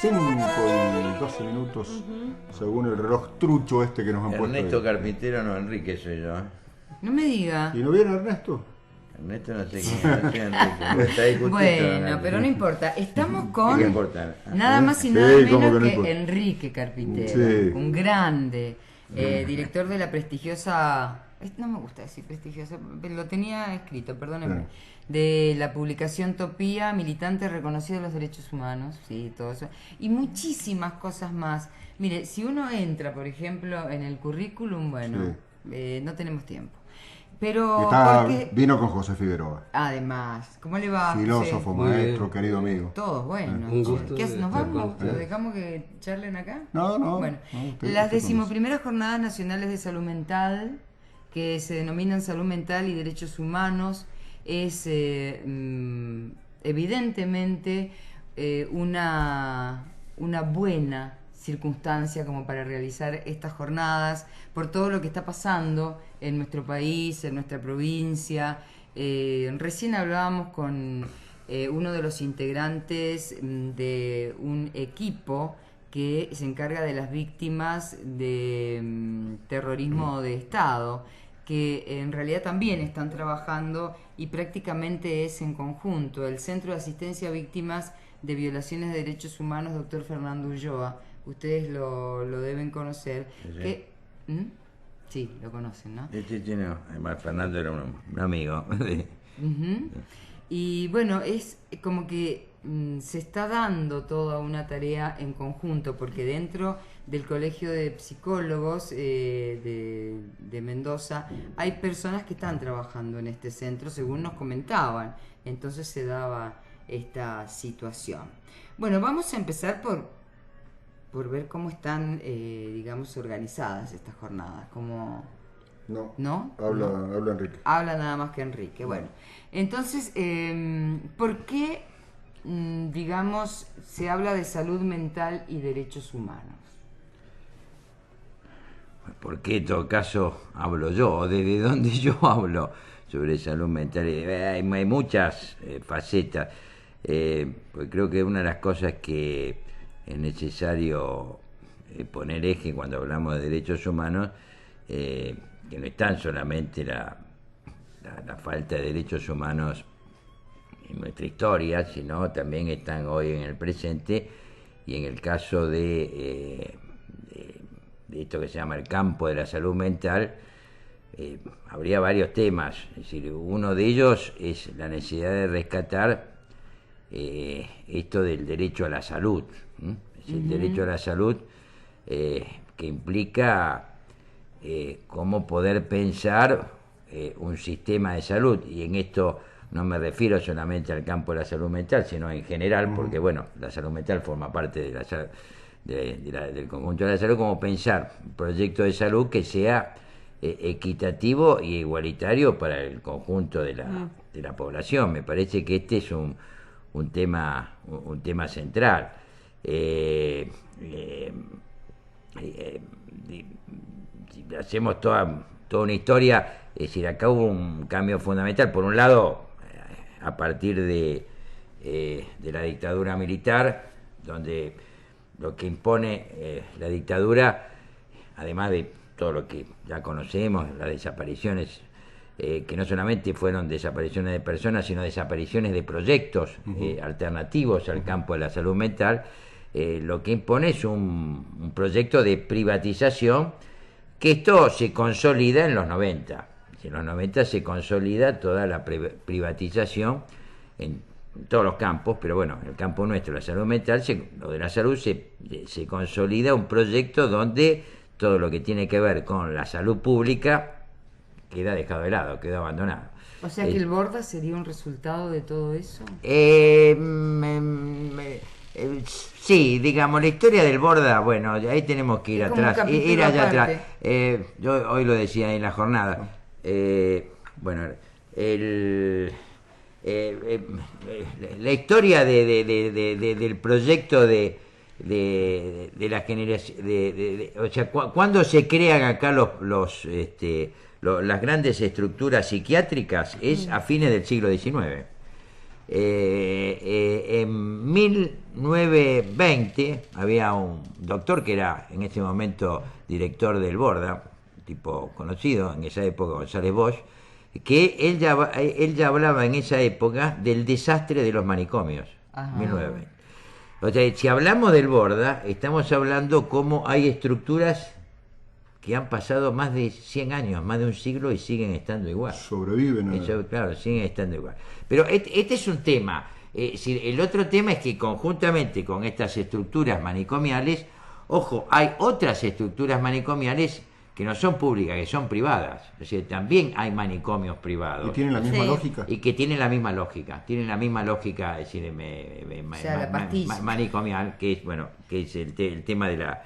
5:12, según el reloj trucho este que nos han puesto. Ernesto ahí. Carpintero, no, Enrique soy yo. No me diga. ¿Y no viene Ernesto? Ernesto no sé quién es, no sé Enrique. Está ahí justito, Bueno, pero no importa. Estamos con ¿Qué importa? nada más y Sí, nada ¿cómo menos que no que importa? Enrique Carpintero, Sí. un grande director de la prestigiosa, no me gusta decir prestigiosa, lo tenía escrito, perdónenme, Sí. de la publicación Topía, militante reconocido de los derechos humanos, sí, todo eso, y muchísimas cosas más. Mire, si uno entra, por ejemplo, en el currículum, bueno, no tenemos tiempo. Pero, porque, Vino con José Figueroa, además, ¿cómo le va? filósofo, José? Muy maestro, bien, querido muy bien. amigo. Todos, bueno. Un gusto ¿Qué hace? de ¿Nos estar vamos? con ¿Lo ustedes. dejamos que charlen acá? No, Bueno, usted las conoce. 11ª Jornadas Nacionales de Salud Mental, que se denominan Salud Mental y Derechos Humanos, es evidentemente una buena circunstancia como para realizar estas jornadas por todo lo que está pasando en nuestro país, en nuestra provincia. Recién hablábamos con uno de los integrantes de un equipo que se encarga de las víctimas de terrorismo de Estado, que en realidad también están trabajando y prácticamente es en conjunto. El Centro de Asistencia a Víctimas de Violaciones de Derechos Humanos, doctor Fernando Ulloa, ustedes lo deben conocer. Sí. Que, sí, lo conocen, ¿no? No, además Fernando era un amigo. Ujú. Y bueno, es como que se está dando toda una tarea en conjunto, porque dentro del Colegio de Psicólogos de Mendoza hay personas que están trabajando en este centro, según nos comentaban. Entonces se daba esta situación. Bueno, vamos a empezar por ver cómo están, digamos, organizadas estas jornadas. ¿No? Habla Enrique. Habla nada más que Enrique. Bueno, entonces, ¿por qué, digamos, se habla de salud mental y derechos humanos? Porque en todo caso hablo yo, desde donde yo hablo sobre salud mental. Hay muchas facetas. Pues creo que una de las cosas que es necesario poner eje cuando hablamos de derechos humanos, que no es tan solamente la falta de derechos humanos en nuestra historia, sino también están hoy en el presente, y en el caso de esto que se llama el campo de la salud mental, habría varios temas. Es decir, uno de ellos es la necesidad de rescatar esto del derecho a la salud, es decir, el derecho a la salud que implica cómo poder pensar un sistema de salud, y en esto no me refiero solamente al campo de la salud mental, sino en general, porque bueno, la salud mental forma parte del conjunto de la salud, como pensar un proyecto de salud que sea equitativo y igualitario para el conjunto de la población. Me parece que este es un tema central. Si hacemos toda una historia, es decir, acá hubo un cambio fundamental. Por un lado, a partir de la dictadura militar, donde lo que impone la dictadura, además de todo lo que ya conocemos, las desapariciones, que no solamente fueron desapariciones de personas, sino desapariciones de proyectos alternativos al campo de la salud mental, lo que impone es un proyecto de privatización, que esto se consolida en los 90. En los 90 se consolida toda la privatización en todos los campos, pero bueno, en el campo nuestro, la salud mental, lo de la salud, se consolida un proyecto donde todo lo que tiene que ver con la salud pública queda dejado de lado, queda abandonado. O sea que el Borda sería un resultado de todo eso. Sí, digamos, la historia del Borda, bueno, ahí tenemos que ir Es como atrás, un capítulo ir allá atrás. aparte. Yo hoy lo decía en la jornada. Bueno, la historia del proyecto de la generación, o sea, cuando se crean acá las grandes estructuras psiquiátricas es a fines del siglo XIX. En 1920 había un doctor que era en ese momento director del Borda, tipo conocido en esa época, González Bosch, que él ya hablaba en esa época del desastre de los manicomios, Ajá. 1920. O sea, si hablamos del Borda, estamos hablando cómo hay estructuras que han pasado más de 100 años, más de un siglo y siguen estando igual. Sobreviven. Eso, claro, siguen estando igual. Pero este es un tema. El otro tema es que conjuntamente con estas estructuras manicomiales, ojo, hay otras estructuras manicomiales que no son públicas, que son privadas. Es decir, también hay manicomios privados. ¿Y tienen la misma lógica? Y que tienen la misma lógica. Tienen la misma lógica, es decir, la pastilla. manicomial, que es, bueno, que es el tema de la...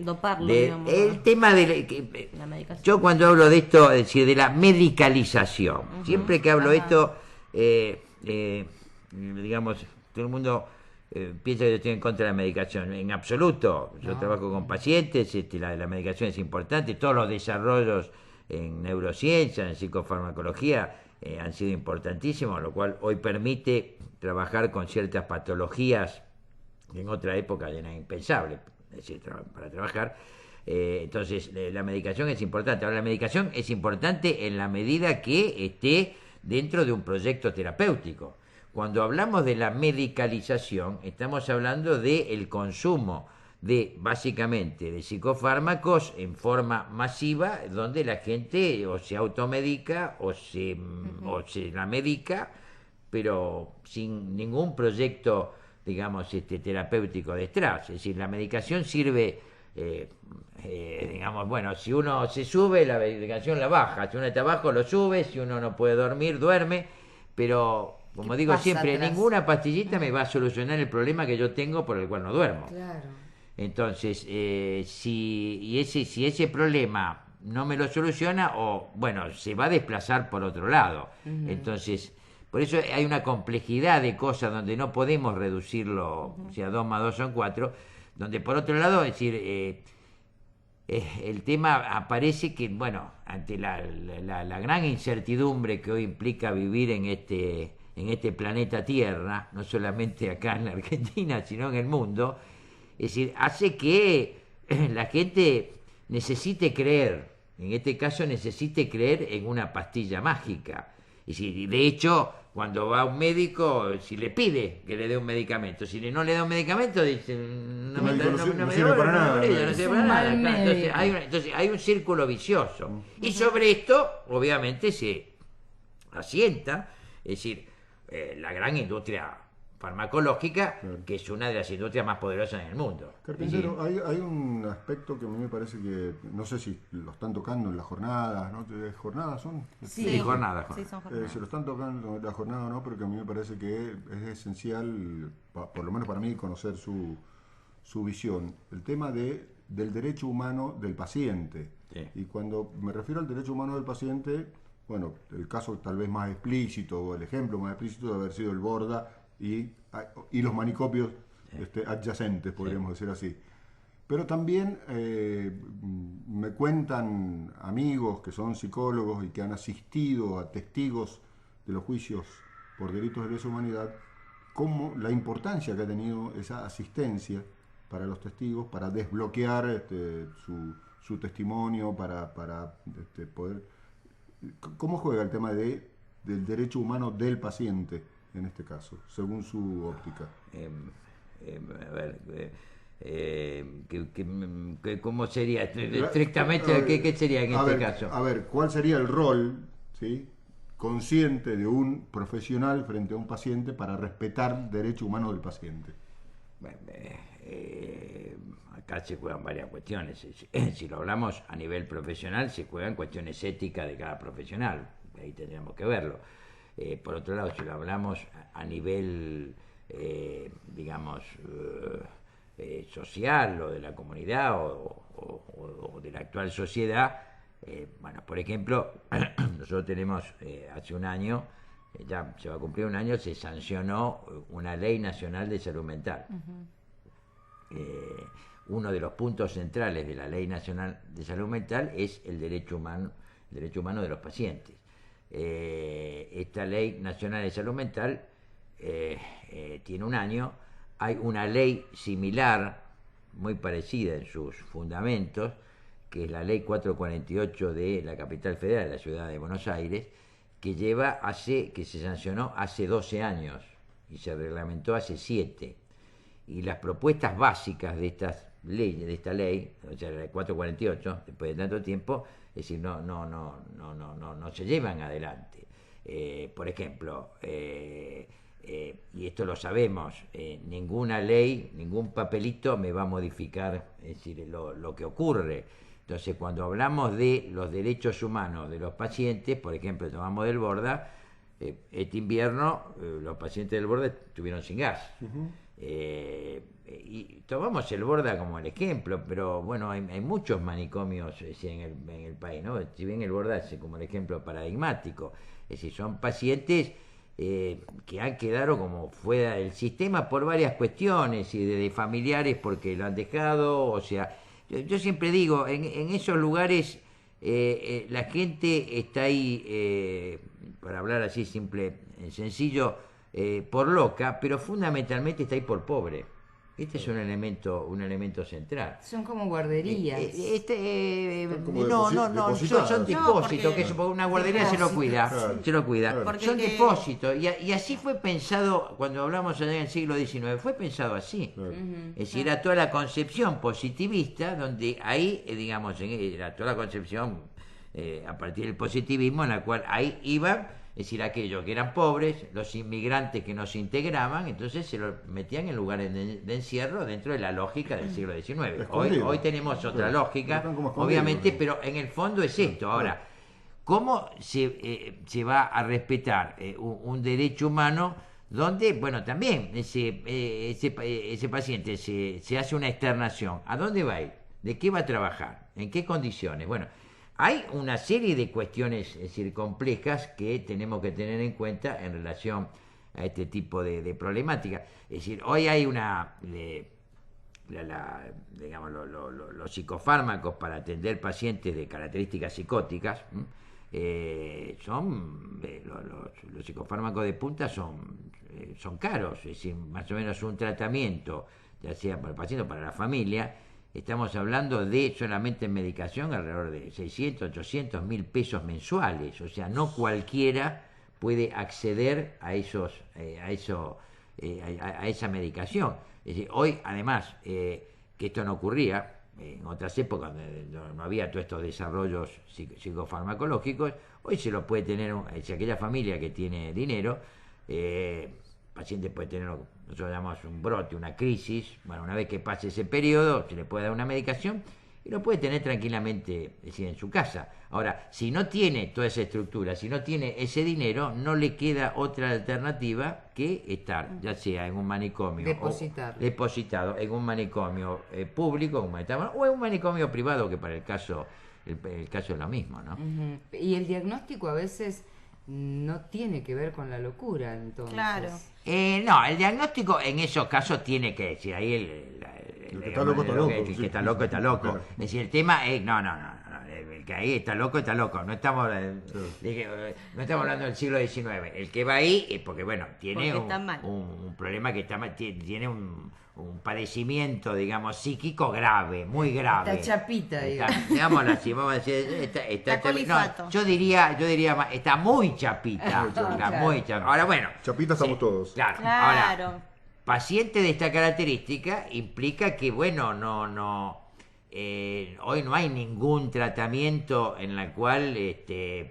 Doparlo, digamos, el tema de la medicación. yo cuando hablo de esto, es decir, de la medicalización, siempre que hablo de esto, digamos, todo el mundo piensa que yo estoy en contra de la medicación. En absoluto, yo trabajo con pacientes, la medicación es importante, todos los desarrollos en neurociencia, en psicofarmacología, han sido importantísimos, lo cual hoy permite trabajar con ciertas patologías que en otra época eran impensables, es decir, para trabajar. Entonces, la medicación es importante. Ahora, la medicación es importante en la medida que esté dentro de un proyecto terapéutico. Cuando hablamos de la medicalización, estamos hablando del consumo básicamente de psicofármacos en forma masiva, donde la gente o se automedica o se la medica, pero sin ningún proyecto, digamos, terapéutico detrás. Es decir, la medicación sirve, digamos, bueno, si uno se sube, la medicación la baja, si uno está abajo lo sube, si uno no puede dormir, duerme, pero, como digo siempre, atrás? ninguna pastillita me va a solucionar el problema que yo tengo por el cual no duermo. Claro. Entonces, si ese problema no me lo soluciona, o bueno, se va a desplazar por otro lado. Entonces, por eso hay una complejidad de cosas donde no podemos reducirlo, o sea, 2 más 2 son 4, donde por otro lado, es decir, el tema aparece que, bueno, ante la gran incertidumbre que hoy implica vivir en este planeta Tierra, no solamente acá en la Argentina, sino en el mundo, es decir, hace que la gente necesite creer, en este caso necesite creer en una pastilla mágica. Es decir, de hecho, cuando va a un médico, si le pide que le dé un medicamento, si no le da un medicamento, dice, no sirve para nada. Entonces hay un círculo vicioso. Y sobre esto, obviamente, se asienta, es decir, la gran industria farmacológica, que es una de las industrias más poderosas en el mundo. Carpintero, hay un aspecto que a mí me parece que, no sé si lo están tocando en las jornadas, ¿no? ¿Jornadas son? Sí, jornadas. Sí, son jornadas. Si lo están tocando en la jornada o no, pero que a mí me parece que es esencial, por lo menos para mí, conocer su visión. El tema del derecho humano del paciente. Sí. Y cuando me refiero al derecho humano del paciente, bueno, el caso tal vez más explícito, o el ejemplo más explícito de haber sido el Borda, y los manicomios adyacentes, podríamos decir así. Pero también me cuentan amigos que son psicólogos y que han asistido a testigos de los juicios por delitos de lesa humanidad, como la importancia que ha tenido esa asistencia para los testigos, para desbloquear su testimonio, para poder... ¿Cómo juega el tema del derecho humano del paciente en este caso, según su óptica? A ver, ¿cómo sería? Estrictamente, ¿qué sería en este caso? A ver, ¿cuál sería el rol, ¿sí?, consciente de un profesional frente a un paciente para respetar el derecho humano del paciente? Bueno, acá se juegan varias cuestiones. Si lo hablamos a nivel profesional, se juegan cuestiones éticas de cada profesional. Ahí tendríamos que verlo. Por otro lado, si lo hablamos a nivel, digamos, social o de la comunidad o de la actual sociedad, bueno, por ejemplo, nosotros tenemos hace un año, ya se va a cumplir un año, se sancionó una ley nacional de salud mental. Uno de los puntos centrales de la ley nacional de salud mental es el derecho humano de los pacientes. esta Ley Nacional de Salud Mental tiene un año. Hay una ley similar, muy parecida en sus fundamentos, que es la Ley 448 de la Capital Federal, de la Ciudad de Buenos Aires, que se sancionó hace 12 años y se reglamentó hace 7. Y las propuestas básicas de estas leyes, de esta ley, o sea, la 448, después de tanto tiempo, es decir, no se llevan adelante. Por ejemplo, y esto lo sabemos, ninguna ley, ningún papelito me va a modificar, es decir, lo que ocurre. Entonces, cuando hablamos de los derechos humanos de los pacientes, por ejemplo, tomamos del Borda, este invierno los pacientes del Borda estuvieron sin gas. Y tomamos el Borda como el ejemplo, pero bueno, hay muchos manicomios en el país, ¿no? Si bien el Borda es como el ejemplo paradigmático, es decir, son pacientes que han quedado como fuera del sistema por varias cuestiones, y de familiares porque lo han dejado, o sea, yo siempre digo, en esos lugares la gente está ahí, para hablar así simple, sencillo, por loca, pero fundamentalmente está ahí por pobre. Este es un elemento central. Son como guarderías. Son depósitos, que una guardería se lo cuida, Claro. Son depósitos, y así fue pensado cuando hablamos allá en el siglo XIX, fue pensado así. Claro. Es decir, era toda la concepción positivista, donde ahí, digamos, era toda la concepción a partir del positivismo, en la cual ahí iba. Es decir, aquellos que eran pobres, los inmigrantes que no se integraban, entonces se los metían en lugares de encierro dentro de la lógica del siglo XIX. Hoy tenemos otra lógica, obviamente, pero en el fondo es esto. Ahora, ¿cómo se va a respetar un derecho humano donde, bueno, también ese paciente se hace una externación? ¿A dónde va a ir? ¿De qué va a trabajar? ¿En qué condiciones? Bueno, hay una serie de cuestiones, es decir, complejas, que tenemos que tener en cuenta en relación a este tipo de problemática. Es decir, hoy hay digamos, los psicofármacos para atender pacientes de características psicóticas, los psicofármacos de punta son caros. Es decir, más o menos un tratamiento, ya sea para el paciente o para la familia, estamos hablando de solamente en medicación alrededor de 600, 800 mil pesos mensuales. O sea, no cualquiera puede acceder a esa medicación. Es decir, hoy, además, que esto no ocurría en otras épocas donde no había todos estos desarrollos psicofarmacológicos, hoy se lo puede tener, si aquella familia que tiene dinero, el paciente puede tener, nosotros llamamos un brote, una crisis. Bueno, una vez que pase ese periodo, se le puede dar una medicación y lo puede tener tranquilamente, es decir, en su casa. Ahora, si no tiene toda esa estructura, si no tiene ese dinero, no le queda otra alternativa que estar, ya sea en un manicomio depositado en un manicomio público, como estamos, o en un manicomio privado, que para el caso es lo mismo, ¿no? Y el diagnóstico a veces no tiene que ver con la locura, entonces. Claro. No, el diagnóstico en esos casos tiene que decir, ahí el que está loco está loco. El que está loco está loco. Claro. Es decir, el tema es, no, el que ahí está loco está loco. No estamos hablando del siglo XIX. El que va ahí es porque, bueno, tiene un problema que está mal, tiene un padecimiento, digamos, psíquico grave, muy grave. Está chapita, digámoslo así, vamos a decir, está no, yo diría más, está muy chapita. Muy chapita. Ahora, bueno. Chapita estamos todos. Claro. Ahora, paciente de esta característica implica que, bueno, hoy no hay ningún tratamiento en el cual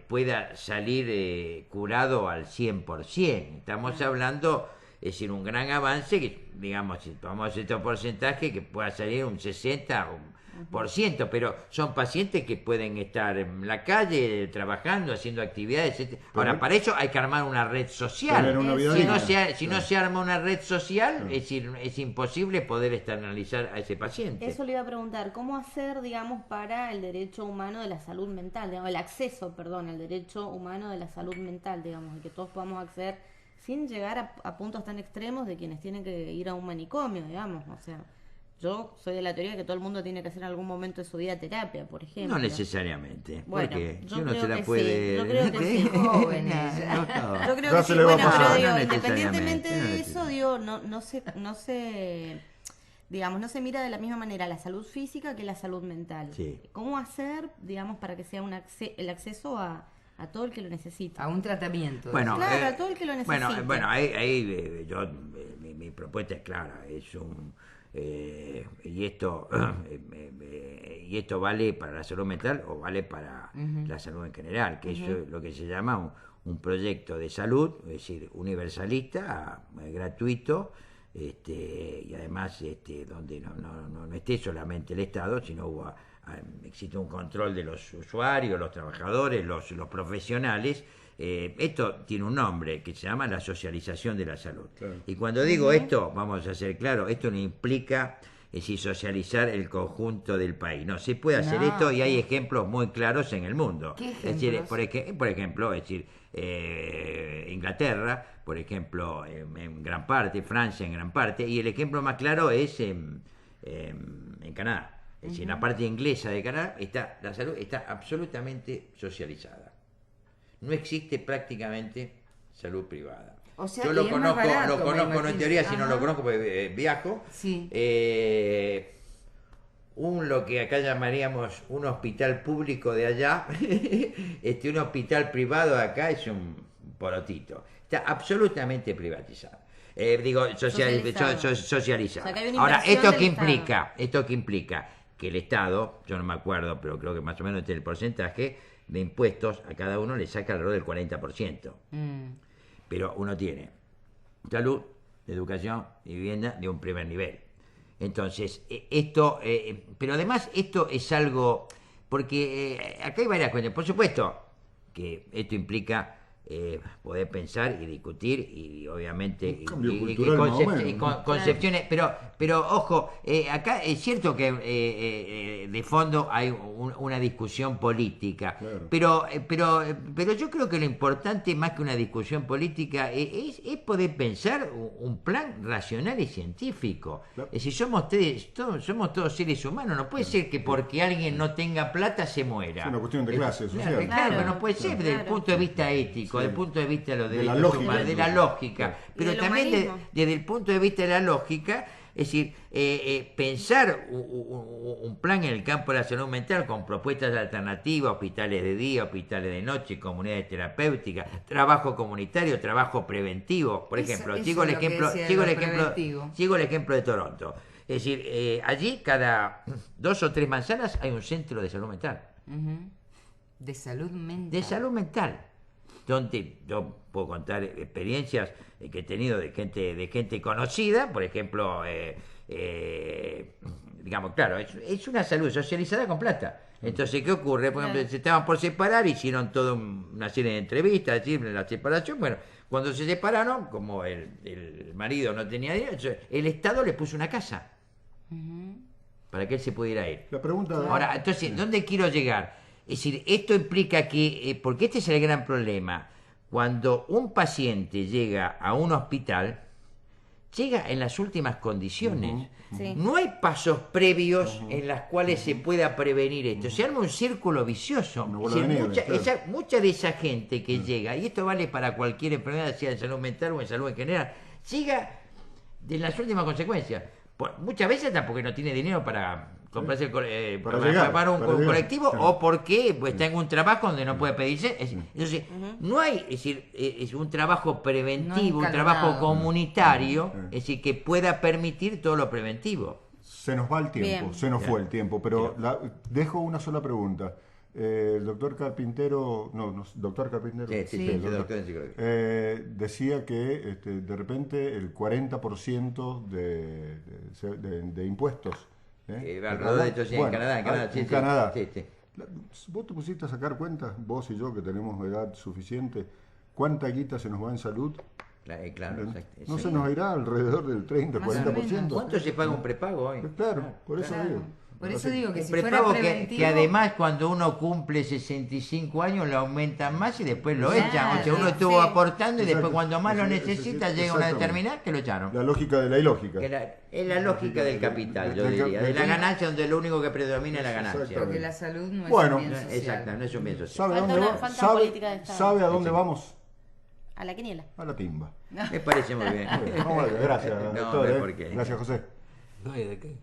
pueda salir curado al 100%. Estamos hablando, es decir, un gran avance, que, digamos, si tomamos este porcentaje, que pueda salir un 60%, pero son pacientes que pueden estar en la calle trabajando, haciendo actividades, etc. Ahora, para eso hay que armar una red social. Si no se arma una red social, es decir, es imposible poder externalizar a ese paciente. Eso le iba a preguntar, ¿cómo hacer, digamos, para el derecho humano de la salud mental, digamos, el acceso, perdón, al derecho humano de la salud mental, digamos, y que todos podamos acceder sin llegar a puntos tan extremos de quienes tienen que ir a un manicomio, digamos, o sea... yo soy de la teoría que todo el mundo tiene que hacer en algún momento de su vida terapia, por ejemplo. No necesariamente. Bueno, porque yo si uno creo se la que puede. sí, yo creo que sí. Jóvenes. Yo creo Ya que se sí, le va a bueno, pasar. pero digo, No independientemente necesariamente, no de eso, necesariamente. digo, digamos, no se mira de la misma manera la salud física que la salud mental. Sí. ¿Cómo hacer, digamos, para que sea el acceso a todo el que lo necesita? A un tratamiento. Bueno, Claro, a todo el que lo necesite. Bueno, ahí yo, mi propuesta es clara, es un y esto y esto vale para la salud mental o vale para la salud en general, que eso es lo que se llama un proyecto de salud, es decir, universalista, gratuito, y además donde no esté solamente el Estado, sino existe un control de los usuarios, los trabajadores, los profesionales. Esto tiene un nombre que se llama la socialización de la salud. Claro. Y cuando digo esto, vamos a ser claros, esto no implica socializar el conjunto del país. No, se puede hacer No. esto y hay ejemplos muy claros en el mundo. ¿Qué Es decir, ejemplos? por ejemplo, es decir, Inglaterra, por ejemplo, en gran parte, Francia en gran parte, y el ejemplo más claro es en Canadá. Es decir, en la parte inglesa de Canadá la salud está absolutamente socializada. No existe prácticamente salud privada. O sea, Yo y lo es más conozco, barato, lo me conozco no en imagino. teoría, sino Ajá. lo conozco porque viajo. Sí. Lo que acá llamaríamos un hospital público de allá, un hospital privado de acá es un porotito. Está absolutamente privatizado. Socializado. Socializado. O sea, que hay una Ahora, inversión ¿esto del qué Estado. implica? Esto que implica que el Estado, yo no me acuerdo, pero creo que más o menos el porcentaje de impuestos a cada uno le saca alrededor del 40%. Pero uno tiene salud, educación y vivienda de un primer nivel. Entonces, pero además esto es algo, porque acá hay varias cuestiones. Por supuesto que esto implica poder pensar y discutir y obviamente Un cambio cultural más o menos, y ¿no? concepciones, pero ojo, acá es cierto que de fondo hay una discusión política, Claro. pero yo creo que lo importante más que una discusión política es poder pensar un plan racional y científico. Claro. Es decir, somos todos seres humanos, no puede ser que porque alguien no tenga plata se muera. Es una cuestión de clase social. Claro, Claro, no puede ser desde el claro. punto de vista ético, Sí. desde el punto de vista de los De la derechos lógica, humanos, de la incluso. lógica, Claro. pero Y del también humanismo. desde el punto de vista de la lógica, es decir, pensar un plan en el campo de la salud mental con propuestas alternativas, hospitales de día, hospitales de noche, comunidades terapéuticas, trabajo comunitario, trabajo preventivo. Por Eso- ejemplo, eso sigo el es lo que ejemplo, decía de sigo el lo ejemplo, preventivo. sigo el ejemplo de Toronto. Es decir, allí cada 2 o 3 manzanas hay un centro de salud mental. De salud mental. De salud mental, donde yo puedo contar experiencias que he tenido de gente conocida, por ejemplo, digamos, claro, es una salud socializada con plata. Entonces, ¿qué ocurre? Por ejemplo, se estaban por separar, hicieron toda una serie de entrevistas, es decir, la separación. Bueno, cuando se separaron, como el marido no tenía dinero, entonces, el Estado le puso una casa para que él se pudiera ir. La pregunta... Ahora, entonces, ¿dónde quiero llegar? Es decir, esto implica que, porque este es el gran problema, cuando un paciente llega a un hospital, llega en las últimas condiciones. Sí. No hay pasos previos en las cuales se pueda prevenir esto. Se arma un círculo vicioso. Una Es bola decir, de nieve, claro. mucha de esa gente que llega, y esto vale para cualquier enfermedad, sea en salud mental o en salud en general, llega de las últimas consecuencias. Muchas veces hasta porque no tiene dinero para comprarse Para llegar, para un para llegar, colectivo, claro. o porque pues, está en un trabajo donde no puede pedirse. Entonces, no hay, es decir, es un trabajo preventivo, un trabajo escalonado. comunitario, Sí. es decir, que pueda permitir todo lo preventivo. Se nos va el tiempo, Bien. se nos fue el tiempo, pero Bien. dejo una sola pregunta. El doctor Carpintero, doctor Carpintero, Sí, doctor en psicología. decía que de repente el 40% de impuestos. Alrededor de hecho, sí, en Canadá, sí, en sí, Canadá. sí, sí. ¿Vos te pusiste a sacar cuenta, vos y yo que tenemos edad suficiente, cuánta guita se nos va en salud? Claro, ¿No exacto. se nos irá alrededor del 30, Más o 40%? menos. ¿Cuánto se paga un prepago hoy? Claro, por eso Claro. digo. Por eso digo que Un si fuera prepago preventivo... que además cuando uno cumple 65 años lo aumentan más y después lo Claro, echan. O sea, uno estuvo sí. apertando y después Exacto. cuando más lo Ese- ese- necesita llega una exactamente. determinada que lo echaron. La lógica de la ilógica. Es la lógica del capital, yo diría. De la ganancia donde lo único que predomina es la ganancia. Porque la salud no es Bueno. un bien social. Exacto, no es un bien social. ¿Sabe, a Falta dónde una- va? falta política de Estado. ¿Sabe a dónde vamos? A la quiniela. A la timba. Me parece muy bien. Muy bien. Gracias, No, doctor. no hay por qué. Gracias, José. No hay de qué.